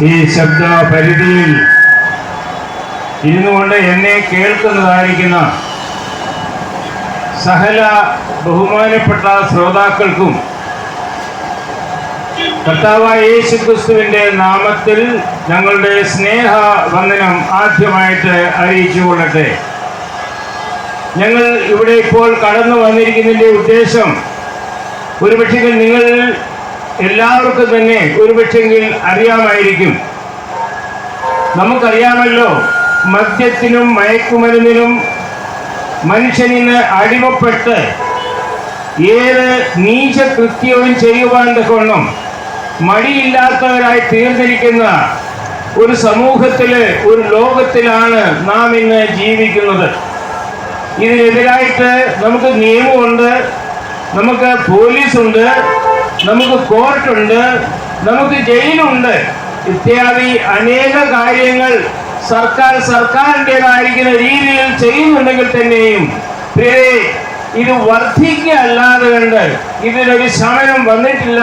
ഈ ശബ്ദ പരിധിയിൽ ഇരുന്നുകൊണ്ട് എന്നെ കേൾക്കുന്നതായിരിക്കുന്ന സകല ബഹുമാനപ്പെട്ട ശ്രോതാക്കൾക്കും കർത്താവായ യേശുക്രിസ്തുവിൻ്റെ നാമത്തിൽ ഞങ്ങളുടെ സ്നേഹ വന്ദനം ആദ്യമായിട്ട് അറിയിച്ചുകൊള്ളട്ടെ. ഞങ്ങൾ ഇവിടെ ഇപ്പോൾ കടന്നു വന്നിരിക്കുന്നതിൻ്റെ ഉദ്ദേശം ഒരുപക്ഷെങ്കിൽ നിങ്ങൾ എല്ലാവർക്കും തന്നെ ഒരുപക്ഷെങ്കിൽ അറിയാമായിരിക്കും. നമുക്കറിയാമല്ലോ, മദ്യത്തിനും മയക്കുമരുന്നിനും മനുഷ്യനിന്ന് അടിമപ്പെട്ട് ഏത് നീചകൃത്യവും ചെയ്യുവാൻ തക്കവണ്ണം മടിയില്ലാത്തവരായി തീർന്നിരിക്കുന്ന ഒരു സമൂഹത്തില്, ഒരു ലോകത്തിലാണ് നാം ഇന്ന് ജീവിക്കുന്നത്. ഇതിനെതിരായിട്ട് നമുക്ക് നിയമമുണ്ട്, നമുക്ക് പോലീസുണ്ട്, നമുക്ക് കോർട്ടുണ്ട്, നമുക്ക് ജയിലുണ്ട്, ഇത്യാദി അനേക കാര്യങ്ങൾ സർക്കാരിൻ്റെതായിരിക്കുന്ന രീതിയിൽ ചെയ്യുന്നുണ്ടെങ്കിൽ തന്നെയും ഇത് വർദ്ധിക്കുകയല്ലാതെ കണ്ട് ഇതിനൊരു ശമനം വന്നിട്ടില്ല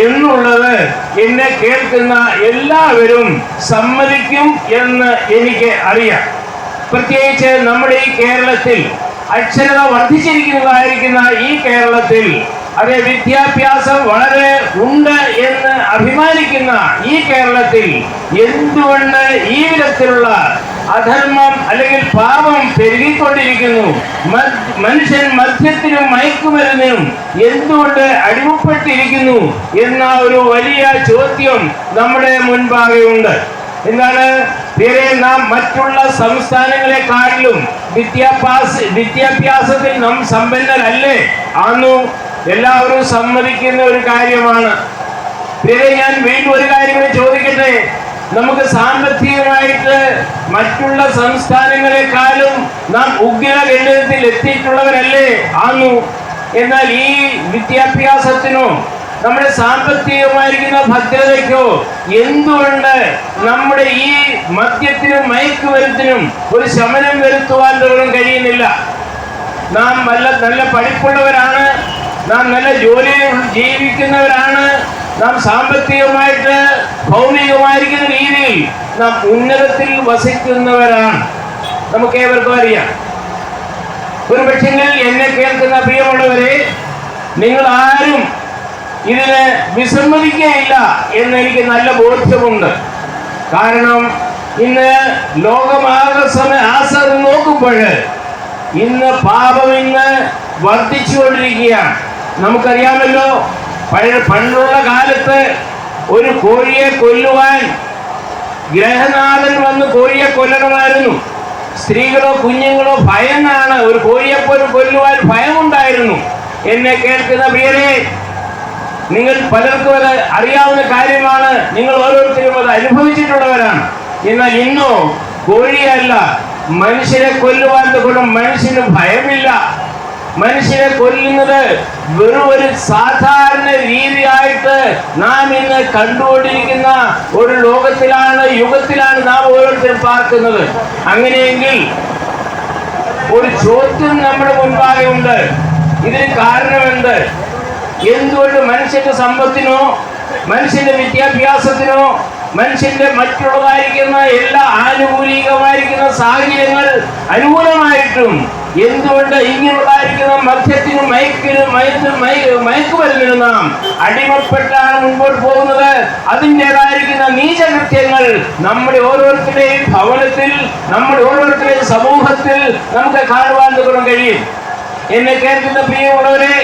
എന്നുള്ളത് എന്നെ കേൾക്കുന്ന എല്ലാവരും സമ്മതിക്കും എന്ന് എനിക്ക് അറിയാം. പ്രത്യേകിച്ച് നമ്മുടെ ഈ കേരളത്തിൽ, അക്ഷരത വർദ്ധിച്ചിരിക്കുന്നതായിരിക്കുന്ന ഈ കേരളത്തിൽ, അതേ വിദ്യാഭ്യാസം വളരെ ഉണ്ട് എന്ന് അഭിമാനിക്കുന്ന ഈ കേരളത്തിൽ എന്തുകൊണ്ട് ഈ വിധത്തിലുള്ള അധർമ്മം അല്ലെങ്കിൽ പാപം പെരുകിക്കൊണ്ടിരിക്കുന്നു? മനുഷ്യൻ മദ്യത്തിനും മയക്കുമരുന്നിനും എന്തുകൊണ്ട് അടിമപ്പെട്ടിരിക്കുന്നു എന്ന ഒരു വലിയ ചോദ്യം നമ്മുടെ മുൻപാകെ ഉണ്ട്. എന്താണ് നാം മറ്റുള്ള സംസ്ഥാനങ്ങളെക്കാട്ടിലും വിദ്യാഭ്യാസത്തിൽ നാം സമ്പന്നരല്ലേ? ആന്നു എല്ലാവരും സമ്മതിക്കുന്ന ഒരു കാര്യമാണ്. ഞാൻ വീണ്ടും ഒരു കാര്യം ചോദിക്കട്ടെ. നമുക്ക് സാമ്പത്തികമായിട്ട് മറ്റുള്ള സംസ്ഥാനങ്ങളെക്കാളും നാം ഉഗ്രഗണ്യത്തിൽ എത്തിയിട്ടുള്ളവരല്ലേ? ആന്നു. എന്നാൽ ഈ വിദ്യാഭ്യാസത്തിനോ നമ്മുടെ സാമ്പത്തികമായിരിക്കുന്ന ഭദ്രതയ്ക്കോ എന്തുകൊണ്ട് നമ്മുടെ ഈ മദ്യത്തിനും മയക്കുമരുന്നിനും ഒരു ശമനം വരുത്തുവാൻ പോലും കഴിയുന്നില്ല? നാം നല്ല പഠിപ്പുള്ളവരാണ്, നാം നല്ല ജോലിയിൽ ജീവിക്കുന്നവരാണ്, നാം സാമ്പത്തികമായിട്ട് ഭൗമികമായിരിക്കുന്ന രീതിയിൽ നാം ഉന്നതത്തിൽ വസിക്കുന്നവരാണ്. നമുക്ക് ഏവർക്കും അറിയാം. ഒരു പക്ഷെങ്കിൽ എന്നെ കേൾക്കുന്ന പ്രിയമുള്ളവരെ, നിങ്ങൾ ആരും ഇതിന് വിസമ്മതിക്കുകയില്ല എന്നെനിക്ക് നല്ല ബോധ്യമുണ്ട്. കാരണം ഇന്ന് ലോകമാകെ നോക്കുമ്പോൾ ഇന്ന് പാപം ഇന്ന് വർദ്ധിച്ചുകൊണ്ടിരിക്കുകയാണ്. നമുക്കറിയാമല്ലോ, പണ്ടുള്ള കാലത്ത് ഒരു കോഴിയെ കൊല്ലുവാൻ ഗ്രഹനാഥൻ വന്ന് കോഴിയെ കൊല്ലണമായിരുന്നു. സ്ത്രീകളോ കുഞ്ഞുങ്ങളോ ഭയന്നാണ് ഒരു കോഴിയെപ്പോലും കൊല്ലുവാൻ ഭയമുണ്ടായിരുന്നു. എന്നെ കേൾക്കുന്ന പ്രിയരെ, നിങ്ങൾ പലർക്കും അത് അറിയാവുന്ന കാര്യമാണ്, നിങ്ങൾ ഓരോരുത്തരും അത് അനുഭവിച്ചിട്ടുള്ളവരാണ്. എന്നാൽ ഇന്നോ കോഴിയല്ല, മനുഷ്യരെ കൊല്ലുവാൻ കൊണ്ടും മനുഷ്യന് ഭയമില്ല. മനുഷ്യനെ കൊല്ലുന്നത് വെറും ഒരു സാധാരണ രീതിയായിട്ട് നാം ഇന്ന് കണ്ടുകൊണ്ടിരിക്കുന്ന ഒരു ലോകത്തിലാണ്, യുഗത്തിലാണ് നാം ഓരോരുത്തരും പാർക്കുന്നത്. അങ്ങനെയെങ്കിൽ ഒരു ചോദ്യം നമ്മുടെ മുൻപാകെ ഉണ്ട്. ഇതിന് കാരണമെന്ത്? എന്തുകൊണ്ട് മനുഷ്യന്റെ സമ്പത്തിനോ മനുഷ്യന്റെ വിദ്യാഭ്യാസത്തിനോ മനുഷ്യന്റെ മറ്റുള്ളതായിരിക്കുന്ന എല്ലാ ആനുകൂലികമായിരിക്കുന്ന സാഹചര്യങ്ങൾ അനുകൂലമായിട്ടും എന്തുകൊണ്ട് ഇങ്ങനെയുള്ളതായിരിക്കുന്ന മദ്യത്തിനും മയക്കുമരുന്നിനും നാം അടിമപ്പെട്ടാണ് മുൻപോട്ട് പോകുന്നത്? അതിൻ്റെതായിരിക്കുന്ന നീചകൃത്യങ്ങൾ നമ്മുടെ ഓരോരുത്തരുടെയും ഭവനത്തിൽ, നമ്മുടെ ഓരോരുത്തരുടെയും സമൂഹത്തിൽ നമുക്ക് കാണുവാൻ കഴിയും. എന്നെ കേൾക്കുന്ന പ്രിയമുള്ളവരെ,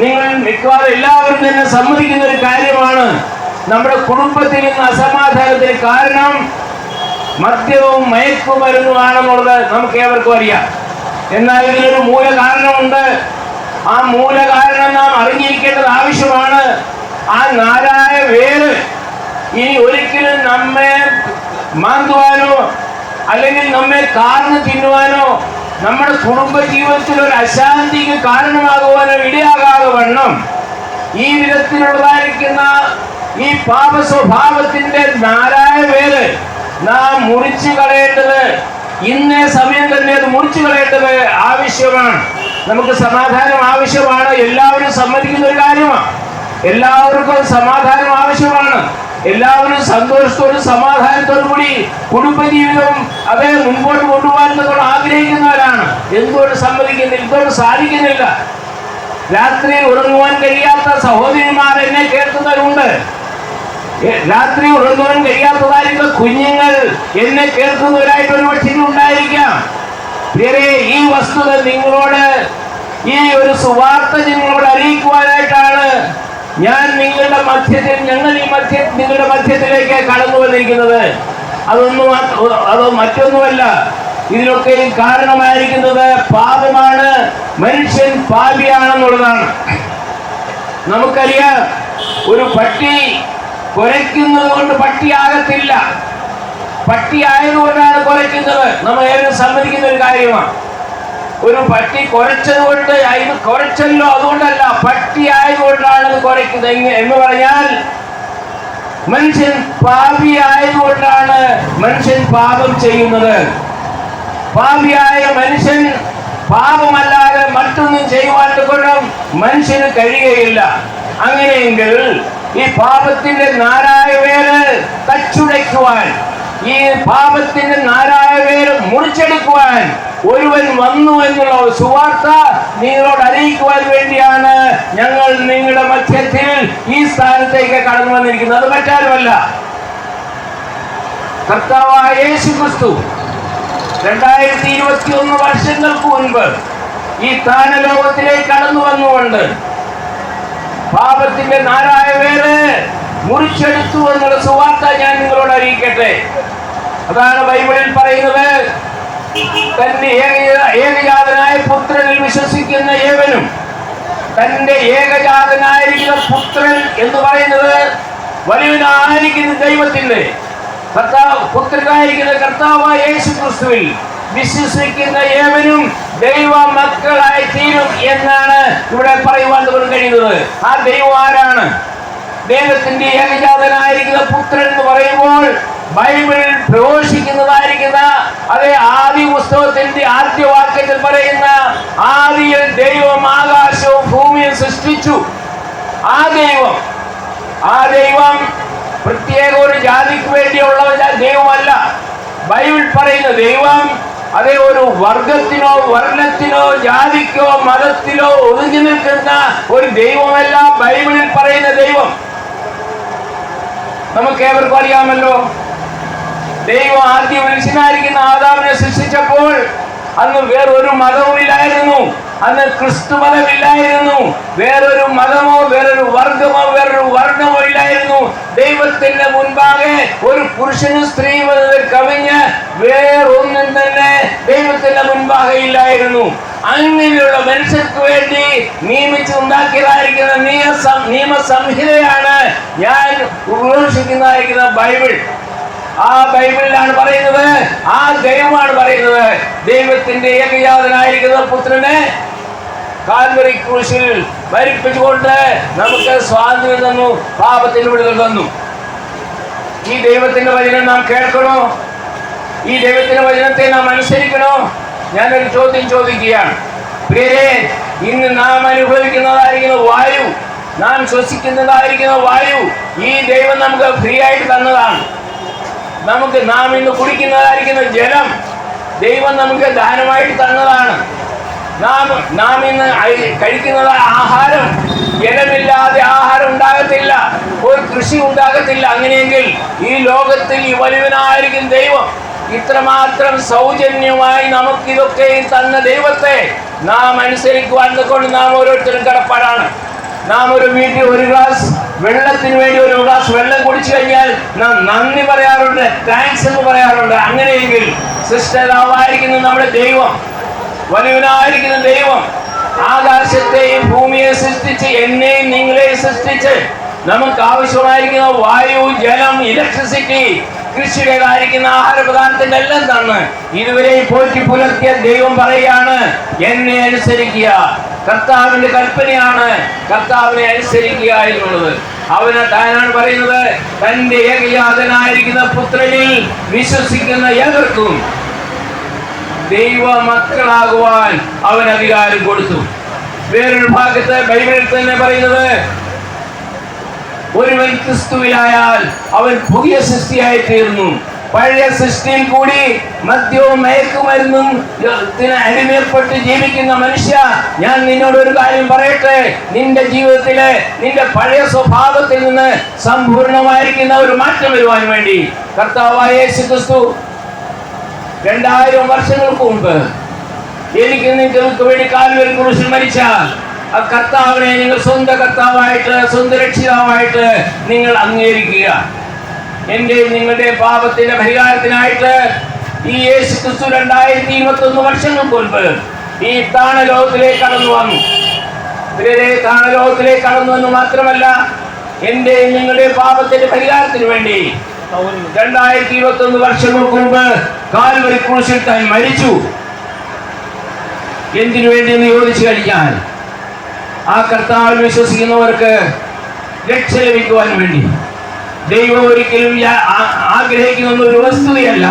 നിങ്ങൾ മിക്കവാറും എല്ലാവരും തന്നെ സമ്മതിക്കുന്ന ഒരു കാര്യമാണ്, നമ്മുടെ കുടുംബത്തിൽ ഇന്ന് അസമാധാനത്തിന് കാരണം മദ്യവും മയക്കുമരുന്നുമാണെന്നുള്ളത് നമുക്ക് ഏവർക്കും അറിയാം. എന്നാൽ ഇതിനൊരു മൂല കാരണമുണ്ട്. ആ മൂല കാരണം നാം അറിഞ്ഞിരിക്കേണ്ടത് ആവശ്യമാണ്. ആ നാലായ വേര് ഇനി ഒരിക്കലും നമ്മെ മാന്തുവാനോ അല്ലെങ്കിൽ നമ്മെ കാർന്ന് തിന്നുവാനോ നമ്മുടെ കുടുംബ ജീവിതത്തിൽ ഒരു അശാന്തിക്ക് കാരണമാകുവാനോ ഇടയാകാതെ വണ്ണം ഈ വിധത്തിലുള്ളതായിരിക്കുന്ന ഈ പാപ സ്വഭാവത്തിന്റെ നാലായ വേര് നാം മുറിച്ചു കളയേണ്ടത്, ഇന്നേ സമയം തന്നെ അത് മുറിച്ചു കളയേണ്ടത് ആവശ്യമാണ്. നമുക്ക് സമാധാനം ആവശ്യമാണ്. എല്ലാവരും സമ്മതിക്കുന്ന ഒരു കാര്യമാണ്. എല്ലാവർക്കും സമാധാനം ആവശ്യമാണ്. എല്ലാവരും സന്തോഷത്തോടും സമാധാനത്തോടും കൂടി കുടുംബജീവിതം അതേ മുൻപോട്ട് കൊണ്ടുപോകാൻ ആഗ്രഹിക്കുന്നവരാണ്. എന്തുകൊണ്ട് സമ്മതിക്കുന്നില്ല? എന്തുകൊണ്ട് സാധിക്കുന്നില്ല? രാത്രി ഉറങ്ങുവാൻ കഴിയാത്ത സഹോദരിമാർ എന്നെ കേൾക്കുന്നവരുണ്ട്. രാത്രി ഉറങ്ങുവാൻ കഴിയാത്തതായിട്ടുള്ള കുഞ്ഞുങ്ങൾ എന്നെ കേൾക്കുന്നവരായിട്ട് ഒരു പക്ഷേ ഉണ്ടായിരിക്കാം. പ്രിയരെ, ഈ വസ്തുത നിങ്ങളോട്, ഈ ഒരു സുവാർത്ത നിങ്ങളോട് അറിയിക്കുവാനായിട്ടാണ് ഞാൻ നിങ്ങളുടെ മധ്യത്തിൽ, ഞങ്ങൾ ഈ നിങ്ങളുടെ മധ്യത്തിലേക്ക് കടന്നു വന്നിരിക്കുന്നത്. അത് മറ്റൊന്നുമല്ല. ഇതിനൊക്കെ കാരണമായിരിക്കുന്നത് പാപമാണ്. മനുഷ്യൻ പാപിയാണെന്നുള്ളതാണ്. നമുക്കറിയാം, ഒരു പട്ടി കുരയ്ക്കുന്നത് കൊണ്ട് പട്ടിയാകത്തില്ല. പട്ടി ആയതുകൊണ്ടാണ് കുരയ്ക്കുന്നത്. നമ്മൾ ഏവരും സമ്മതിക്കുന്ന ഒരു കാര്യമാണ്. ഒരു പട്ടി കുരച്ചത് കൊണ്ട് അതിന് കുരച്ചല്ലോ, അതുകൊണ്ടല്ല, പട്ടി ആയതുകൊണ്ടാണ് അത് കുരയ്ക്കുന്നത് എന്ന് പറഞ്ഞാൽ മനുഷ്യൻ പാപിയായതുകൊണ്ടാണ് മനുഷ്യൻ പാപം ചെയ്യുന്നത്. പാപിയായ മനുഷ്യൻ പാപമല്ലാതെ മറ്റൊന്നും ചെയ്യുവാൻ കൊണ്ടും മനുഷ്യന് കഴിയുകയില്ല. അങ്ങനെയെങ്കിൽ ഈ പാപത്തിന്റെ നാരായ വേര് തച്ചുടയ്ക്കുവാൻ, ഈ പാപത്തിന്റെ നാരായ വേര് മുറിച്ചെടുക്കുവാൻ ഒരുവൻ വന്നു എന്നുള്ള സുവാർത്ത നിങ്ങളോട് അറിയിക്കുവാൻ വേണ്ടിയാണ് ഞങ്ങൾ നിങ്ങളുടെ മധ്യത്തിൽ ഈ സ്ഥാനത്തേക്ക് കടന്നു വന്നിരിക്കുന്നത്. അത് മറ്റാരുമല്ല, കർത്താവായ യേശുക്രിസ്തു 2021 വർഷങ്ങൾക്ക് മുൻപ് ഈ താനലോകത്തിലേക്ക് കടന്നു വന്നുകൊണ്ട് പാപത്തിന്റെ നാരായ വേര് മുറിച്ചെടുത്തു എന്നുള്ള സുവാർത്ത ഞാൻ നിങ്ങളോട് അറിയിക്കട്ടെ. അതാണ് ബൈബിളിൽ പറയുന്നത്. തന്റെ ഏകജാതനായ പുത്രനിൽ വിശ്വസിക്കുന്ന ഏവനും, തന്റെ ഏകജാതനായിരിക്കുന്ന പുത്രൻ എന്ന് പറയുന്നത് വലിയവനായിരിക്കുന്ന ദൈവത്തിന്റെ പുത്രനായിരിക്കുന്ന കർത്താവായ യേശുക്രിസ്തുവിൽ വിശ്വസിക്കുന്ന ഏവനും ദൈവ മക്കളായി തീരും എന്നാണ് ഇവിടെ പറയുവാൻ കഴിയുന്നത്. ആ ദൈവം ആരാണ്? ദൈവത്തിന്റെ ഏകജാതനായിരിക്കുന്ന പുത്രൻ എന്ന് പറയുമ്പോൾ ബൈബിളിൽ പ്രഘോഷിക്കുന്നതായിരിക്കുന്ന അതേ ആദി പുസ്തകത്തിന്റെ ആദ്യ വാക്യത്തിൽ പറയുന്ന ആദിയിൽ ദൈവം ആകാശവും ഭൂമിയും സൃഷ്ടിച്ചു. ആ ദൈവം പ്രത്യേക ഒരു ജാതിക്ക് വേണ്ടിയുള്ള ദൈവമല്ല. ബൈബിൾ പറയുന്ന ദൈവം അതേ ഒരു വർഗത്തിനോ വർണ്ണത്തിനോ ജാതിക്കോ മതത്തിലോ ഒതുങ്ങി നിൽക്കുന്ന ഒരു ദൈവമല്ല ബൈബിളിൽ പറയുന്ന ദൈവം. നമുക്ക് ഏവർക്കും അറിയാമല്ലോ, ദൈവം ആദ്യ മനുഷ്യനായിരിക്കുന്ന ആദാമിനെ സൃഷ്ടിച്ചപ്പോൾ അന്ന് വേറൊരു മതവുമില്ലായിരുന്നു. അന്ന് ക്രിസ്തു മതമില്ലായിരുന്നു. വേറൊരു മതമോ വേറൊരു വർഗമോ വേറൊരു വർണ്ണമോ ഇല്ലായിരുന്നു. ദൈവത്തിന്റെ മുൻപാകെ ഒരു പുരുഷനും സ്ത്രീ കവിഞ്ഞ് വേറൊന്നും തന്നെ ദൈവത്തിന്റെ മുൻപാകെ ഇല്ലായിരുന്നു. അങ്ങനെയുള്ള മനുഷ്യർക്ക് വേണ്ടി നിയമിച്ചുണ്ടാക്കിയതായിരിക്കുന്ന നിയമസംഹിതയാണ് ഞാൻ ഉപദേശിക്കുന്നതായിരിക്കുന്ന ബൈബിൾ. ആ ബൈബിളിലാണ് പറയുന്നത്, ആ ദൈവമാണ് പറയുന്നത്, ദൈവത്തിന്റെ ഏകജാതനായിരിക്കുന്ന പുത്രനെ കാൽവരി ക്രൂശിൽ മരിപ്പിച്ചുകൊണ്ട് നമുക്ക് സ്വാതന്ത്ര്യം തന്നു, പാപത്തിന് വിടുതൽ തന്നു. ഈ ദൈവത്തിന്റെ വചനം നാം കേൾക്കണോ? ഈ ദൈവത്തിന്റെ വചനത്തെ നാം അനുസരിക്കണോ? ഞാനൊരു ചോദ്യം ചോദിക്കുകയാണ്. പ്രിയരെ, ഇന്ന് നാം അനുഭവിക്കുന്നതായിരിക്കുന്ന വായു, നാം ശ്വസിക്കുന്നതായിരിക്കുന്ന വായു ഈ ദൈവം നമുക്ക് ഫ്രീ ആയിട്ട് തന്നതാണ്. നാം ഇന്ന് കുടിക്കുന്നതായിരിക്കുന്ന ജലം ദൈവം നമുക്ക് ദാനമായിട്ട് തന്നതാണ്. നാം ഇന്ന് കഴിക്കുന്നത് ആഹാരം, ജലമില്ലാതെ ആഹാരം ഉണ്ടാകത്തില്ല, ഒരു കൃഷി ഉണ്ടാകത്തില്ല. അങ്ങനെയെങ്കിൽ ഈ ലോകത്തിൽ ഈ വലുവനായിരിക്കും ദൈവം ഇത്രമാത്രം സൗജന്യമായി നമുക്കിതൊക്കെ തന്ന ദൈവത്തെ നാം അനുസരിക്കുവാൻ കൊണ്ട് നാം ഓരോരുത്തരും കടപ്പാടാണ്. നാം ഒരു വീട്ടിൽ ഒരു ഗ്ലാസ് വെള്ളത്തിന് വേണ്ടി ഒരു ഗ്ലാസ് വെള്ളം കുടിച്ചു കഴിഞ്ഞാൽ നാം നന്ദി പറയാറുണ്ട്, താങ്ക്സ് എന്ന് പറയാറുണ്ട്. അങ്ങനെയെങ്കിൽ സൃഷ്ടാവായിരിക്കുന്ന നമ്മുടെ ദൈവം, വലുവനായിരിക്കുന്ന ദൈവം ആകാശത്തെയും ഭൂമിയെ സൃഷ്ടിച്ച് എന്നെയും നിങ്ങളെയും സൃഷ്ടിച്ച് നമുക്ക് ആവശ്യമായിരിക്കുന്ന വായു, ജലം, ഇലക്ട്രിസിറ്റി, കൃഷിയുടേതായിരിക്കുന്ന ആഹാര പദാർത്ഥത്തിന്റെ എല്ലാം തന്ന് ഇതുവരെ പോറ്റി പുലർത്തിയ ദൈവം പറയാണ്, എന്നെ അനുസരിക്കുക. കർത്താവിന്റെ കൽപ്പനയാണ് കർത്താവിനെ അനുസരിക്കുക എന്നുള്ളത്. താനാണ് പറയുന്നത്, തന്റെ ഏകജാതനായിരിക്കുന്ന പുത്രനിൽ വിശ്വസിക്കുന്ന ഏവർക്കും ദൈവ മക്കളാകുവാൻ അവൻ അധികാരം കൊടുത്തു. വേറൊരു ഭാഗത്ത് ബൈബിളിൽ തന്നെ പറയുന്നത്, ഒരുവൻ ക്രിസ്തുവിലായാൽ അവൻ പുതിയ സൃഷ്ടിയായി തീർന്നു. പഴയ സൃഷ്ടിയിൽ കൂടി മദ്യവും മയക്കുമരുന്നും അടിമപ്പെട്ട് ജീവിക്കുന്ന മനുഷ്യ, ഞാൻ നിന്നോട് ഒരു കാര്യം പറയട്ടെ. നിന്റെ ജീവിതത്തിലെ നിന്റെ പഴയ സ്വഭാവത്തിൽ നിന്ന് സമ്പൂർണമായിരിക്കുന്ന ഒരു മാറ്റം വരുവാൻ വേണ്ടി കർത്താവായ യേശു ക്രിസ്തു 2000 വർഷങ്ങൾക്ക് മുമ്പ് എനിക്ക് നിങ്ങൾക്ക് വേണ്ടി കാൽവരി ക്രൂശിൽ മരിച്ച ആ കർത്താവിനെ നിങ്ങൾ സ്വന്തം കർത്താവായിട്ട്, സ്വന്തം രക്ഷിതാവായിട്ട് നിങ്ങൾ അംഗീകരിക്കുക. എന്റെ നിങ്ങളുടെ പാപത്തിന്റെ പരിഹാരത്തിനായിട്ട് ഈ യേശു ക്രിസ്തു 2021 വർഷങ്ങൾക്ക് മുൻപ് ഈ താണലോകത്തിലേക്ക് കടന്നു വന്നു. താണലോകത്തിലേക്ക് കടന്നു വന്നു മാത്രമല്ല, എന്റെ നിങ്ങളുടെ പാപത്തിന്റെ പരിഹാരത്തിന് വേണ്ടി 2021 വർഷങ്ങൾക്ക് മുമ്പ് കാൽവരി ക്രൂശിൽ താൻ മരിച്ചു. എന്തിനു വേണ്ടി എന്ന് ചോദിച്ചു കഴിഞ്ഞാൽ, ആ കർത്താവിൽ വിശ്വസിക്കുന്നവർക്ക് രക്ഷ ലഭിക്കുവാൻ വേണ്ടി. ദൈവം ഒരിക്കലും ആഗ്രഹിക്കുന്ന ഒരു വസ്തുതയല്ല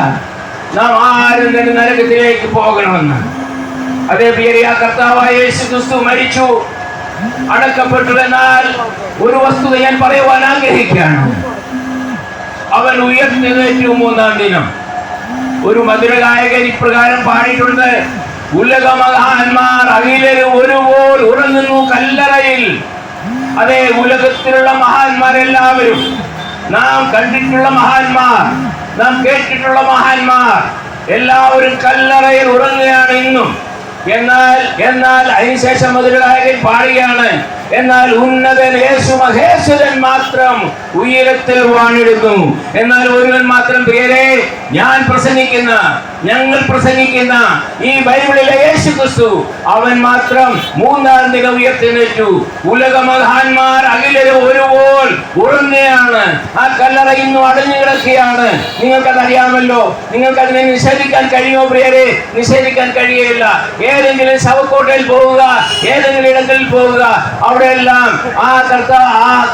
നാം ആരും തന്നെ നരകത്തിലേക്ക് പോകണമെന്ന്. അതേ പ്രിയരെ, ആ കർത്താവായ യേശു ക്രിസ്തു മരിച്ചു, അടക്കപ്പെട്ടു. എന്നാൽ ഒരു വസ്തുത ഞാൻ പറയുവാൻ ആഗ്രഹിക്കുകയാണ്. അവൻ ഉയർത്തെഴുന്നേറ്റു 3-ാം ദിനം. ഒരു മധുരഗായകൻ ഇപ്രകാരം പാടിയിട്ടുണ്ട്: ഉലകമഹാന്മാർ അഖിലരും ഒരുപോൽ ഉറങ്ങുന്നു കല്ലറയിൽ. അതേ, ഉലകത്തിലുള്ള മഹാന്മാരെല്ലാവരും, നാം കണ്ടിട്ടുള്ള മഹാന്മാർ, നാം കേട്ടിട്ടുള്ള മഹാന്മാർ എല്ലാവരും കല്ലറയിൽ ഉറങ്ങുകയാണ് ഇന്നും. എന്നാൽ അതിനുശേഷം മധുരഗായകൻ പാടുകയാണ്: എന്നാൽ ഉന്നതൻ യേശു മഹേശ്വരൻ മാത്രം ഉയരത്തിൽ വാണിടുന്നു. എന്നാൽ ഒരുവൻ മാത്രം, പ്രിയരെ, ഞങ്ങൾ പ്രസംഗിക്കുന്ന ഈ ബൈബിളിലെ യേശു ക്രിസ്തു, അവൻ മാത്രം 3-ാം ദിനം ഉയർത്തെഴുന്നേറ്റു. ഉലകമഹാന്മാർ അഖിലരും ഒരുപോൽ ഉറങ്ങുകയാണ്. ആ കല്ലറ ഇന്നും അടഞ്ഞു കിടക്കുകയാണ്. നിങ്ങൾക്കതറിയാമല്ലോ. നിങ്ങൾക്കതിനെ നിഷേധിക്കാൻ കഴിയുമോ പ്രിയരെ? നിഷേധിക്കാൻ കഴിയുകയില്ല. ഏതെങ്കിലും ശവക്കോട്ടയിൽ പോവുക, ഏതെങ്കിലും ഇടങ്ങളിൽ പോവുക, അവിടെയെല്ലാം ആ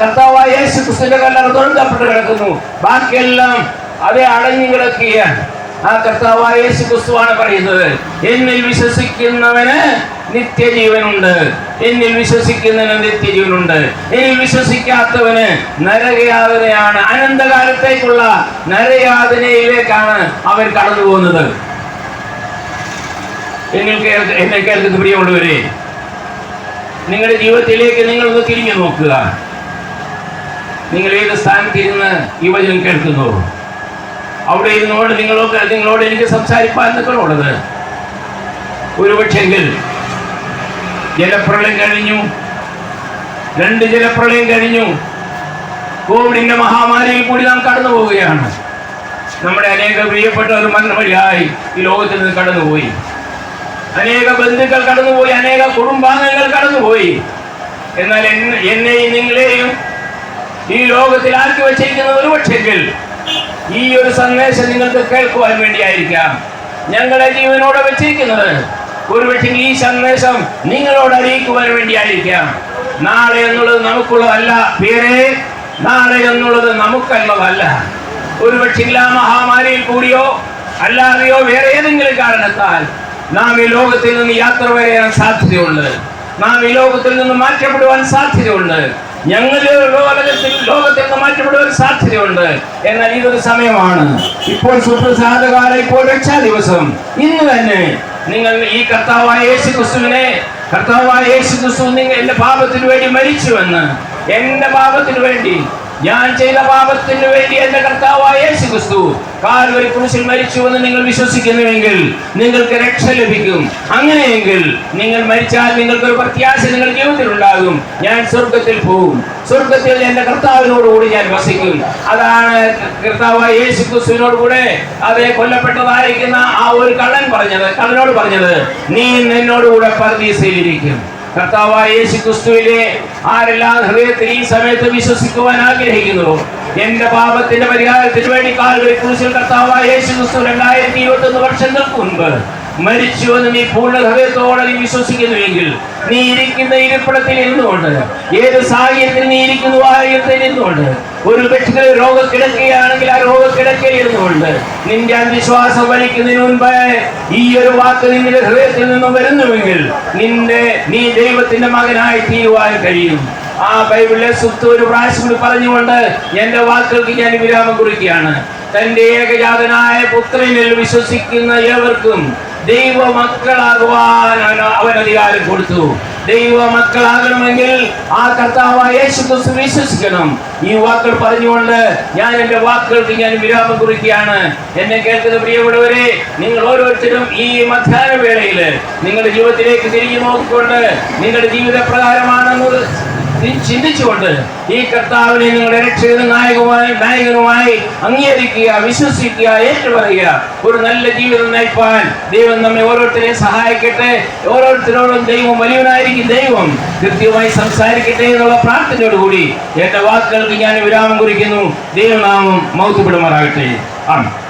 കർത്താവായ യേശു ക്രിസ്തുവിന്റെ കല്ലറ തുറക്കപ്പെട്ട് കിടക്കുന്നു. ബാക്കിയെല്ലാം അതേ അടഞ്ഞു കിടക്കുകയാണ്. ആ കർത്താവായ യേശു ക്രിസ്തുവാണ് പറയുന്നത്: എന്നിൽ വിശ്വസിക്കുന്നവന് നിത്യജീവനുണ്ട്, എന്നിൽ വിശ്വസിക്കുന്നവന് നിത്യജീവനുണ്ട്. എന്നിൽ വിശ്വസിക്കാത്തവന് നരകയാതനയാണ്. അനന്തകാലത്തേക്കുള്ള നരയാതനയിലേക്കാണ് അവൻ കടന്നു പോകുന്നത്. എന്നെ കേൾക്കുന്ന പ്രിയമുള്ളവരെ, നിങ്ങളുടെ ജീവിതത്തിലേക്ക് നിങ്ങളൊന്ന് തിരിഞ്ഞു നോക്കുക. നിങ്ങൾ ഏത് സ്ഥാനത്തിരുന്ന് ഈ വചനം കേൾക്കുന്നു, അവിടെ ഇരുന്നോട് നിങ്ങളോട് എനിക്ക് സംസാരിപ്പാൻ നിൽക്കണുള്ളത്. ഒരുപക്ഷെങ്കിൽ ജലപ്രളയം കഴിഞ്ഞു, 2 ജലപ്രളയം കഴിഞ്ഞു, കോവിഡിന്റെ മഹാമാരിയിൽ കൂടി നാം കടന്നു പോവുകയാണ്. നമ്മുടെ അനേക പ്രിയപ്പെട്ടവർ മരണവഴിയായി ഈ ലോകത്തിൽ നിന്ന് കടന്നുപോയി. അനേക ബന്ധുക്കൾ കടന്നുപോയി, അനേക കുടുംബാംഗങ്ങൾ കടന്നുപോയി. എന്നാൽ എന്നെയും നിങ്ങളെയും ഈ ലോകത്തിൽ ആക്കി വച്ചിരിക്കുന്നത് ഒരുപക്ഷെങ്കിൽ ഈ ഒരു സന്ദേശം നിങ്ങൾക്ക് കേൾക്കുവാൻ വേണ്ടിയായിരിക്കാം ഞങ്ങളെ ജീവനോടെ വെച്ചിരിക്കുന്നത്. ഒരുപക്ഷെ ഈ സന്ദേശം നിങ്ങളോട് അറിയിക്കുവാൻ വേണ്ടിയായിരിക്കാം. നാളെ എന്നുള്ളത് നമുക്കുള്ളതല്ല പ്രിയരെ, നാളെ എന്നുള്ളത് നമുക്കുള്ളതല്ല. ഒരുപക്ഷെ ആ മഹാമാരിയിൽ കൂടിയോ അല്ലാതെയോ വേറെ ഏതെങ്കിലും കാരണത്താൽ നാം ഈ ലോകത്തിൽ നിന്ന് യാത്ര വരാൻ സാധ്യതയുണ്ട്. നാം ഈ ലോകത്തിൽ നിന്ന് മാറ്റപ്പെടുവാൻ സാധ്യതയുണ്ട്. ഞങ്ങൾ ലോകത്തിൽ നിന്ന് മാറ്റപ്പെടുവാൻ സാധ്യതയുണ്ട്. എന്നാൽ ഇതൊരു സമയമാണ്. ഇപ്പോൾ സുപ്രസാദകാല, ഇപ്പോൾ രക്ഷാ ദിവസം. ഇന്ന് തന്നെ നിങ്ങൾ ഈ കർത്താവായ യേശു ക്രിസ്തു നിങ്ങൾ എന്റെ പാപത്തിന് വേണ്ടി മരിച്ചുവെന്ന്, എന്റെ പാപത്തിന് വേണ്ടി, ഞാൻ ചെയ്ത പാപത്തിന് വേണ്ടി എന്റെ കർത്താവായ യേശു ക്രിസ്തു കാൽവരി ക്രൂശിൽ മരിച്ചുവെന്ന് നിങ്ങൾ വിശ്വസിക്കുന്നുവെങ്കിൽ നിങ്ങൾക്ക് രക്ഷ ലഭിക്കും. അങ്ങനെയെങ്കിൽ നിങ്ങൾ മരിച്ചാൽ നിങ്ങൾക്കൊരു പ്രത്യാശ നിങ്ങളുടെ ജീവിതത്തിൽ ഉണ്ടാകും. ഞാൻ സ്വർഗത്തിൽ പോകും, സ്വർഗത്തിൽ എന്റെ കർത്താവിനോടുകൂടി ഞാൻ വസിക്കും. അതാണ് കർത്താവായ യേശു ക്രിസ്തുവിനോട് കൂടെ അതേ കൊല്ലപ്പെട്ടതായിരിക്കുന്ന ആ ഒരു കള്ളനോട് പറഞ്ഞത്: നീ എന്നോടുകൂടെ പർദീസയിലിരിക്കും. കർത്താവായ യേശു ക്രിസ്തുവിലെ ആരെല്ലാം ഹൃദയത്തിൽ ഈ സമയത്ത് വിശ്വസിക്കുവാൻ ആഗ്രഹിക്കുന്നു, എന്റെ പാപത്തിന്റെ പരിഹാരത്തിന് വേണ്ടി കാൽവരി ക്രൂശിൽ കർത്താവായ യേശു ക്രിസ്തു 2021 വർഷങ്ങൾക്ക് മുൻപ് മരിച്ചുവെന്ന് നീ പൂർണ്ണ ഹൃദയത്തോടെ നീ വിശ്വസിക്കുന്നുവെങ്കിൽ, നീ ഇരിക്കുന്ന ഇരിപ്പിടത്തിൽ ഇരുന്നുകൊണ്ട്, ഏത് സാഹചര്യത്തിൽ നീ ഇരിക്കുന്നു ആ ഇടത്തിൽ ഇരുന്നുകൊണ്ട്, ഒരു വ്യക്തി രോഗക്കിടക്കുകയാണെങ്കിൽ ആ രോഗക്കിടക്കയിൽ ഇരുന്നുകൊണ്ട് നിന്റെ അന്ധവിശ്വാസം വലിക്കുന്നതിന് മുൻപ് ഈ ഒരു വാക്ക് നിന്റെ ഹൃദയത്തിൽ നിന്നും വരുന്നുവെങ്കിൽ നീ ദൈവത്തിന്റെ മകനായി തീരുവാൻ കഴിയും. ആ ബൈബിളിലെ സുത്ത് ഒരു പ്രാവശ്യം കൂടി പറഞ്ഞുകൊണ്ട് എന്റെ വാക്കുകൾക്ക് ഞാൻ വിരാമം കുറിക്കുകയാണ്. തന്റെ ഏകജാതനായ പുത്രനിൽ വിശ്വസിക്കുന്ന ഏവർക്കും ദൈവ മക്കളാകുവാൻ അവൻ അധികാരം കൊടുത്തു. ദൈവ മക്കളാകണമെങ്കിൽ ആ കർത്താവായ യേശു ക്രിസ്തു വിശ്വസിക്കണം. ഈ വാക്കുകൾ പറഞ്ഞുകൊണ്ട് ഞാൻ എന്റെ വാക്കുകൾക്ക് ഞാൻ വിരാമം കുറിക്കുകയാണ്. എന്നെ കേൾക്കുന്ന പ്രിയപ്പെട്ടവരെ, നിങ്ങൾ ഓരോരുത്തരും ഈ മധ്യാഹ്ന വേളയിൽ നിങ്ങളുടെ ജീവിതത്തിലേക്ക് തിരിഞ്ഞു നോക്കിക്കൊണ്ട് നിങ്ങളുടെ ജീവിത പ്രകാരമാണെന്നത് ചിന്തിച്ചുകൊണ്ട് ഈ കർത്താവിനെ നിങ്ങളുടെ രക്ഷകനും നായകനുമായി അംഗീകരിക്കുക, വിശ്വസിക്കുക, ഏറ്റുപറയുക. ഒരു നല്ല ജീവിതം നയിപ്പാൻ ദൈവം നമ്മെ ഓരോരുത്തരെയും സഹായിക്കട്ടെ. ഓരോരുത്തരോടും ദൈവം വലിയവനായിരിക്കും, ദൈവം കൃത്യമായി സംസാരിക്കട്ടെ എന്നുള്ള പ്രാർത്ഥനയോടുകൂടി എന്റെ വാക്കുകൾക്ക് ഞാൻ വിരാമം കുറിക്കുന്നു. ദൈവനാമം മഹത്വപ്പെടുമാറാകട്ടെ. ആമേൻ.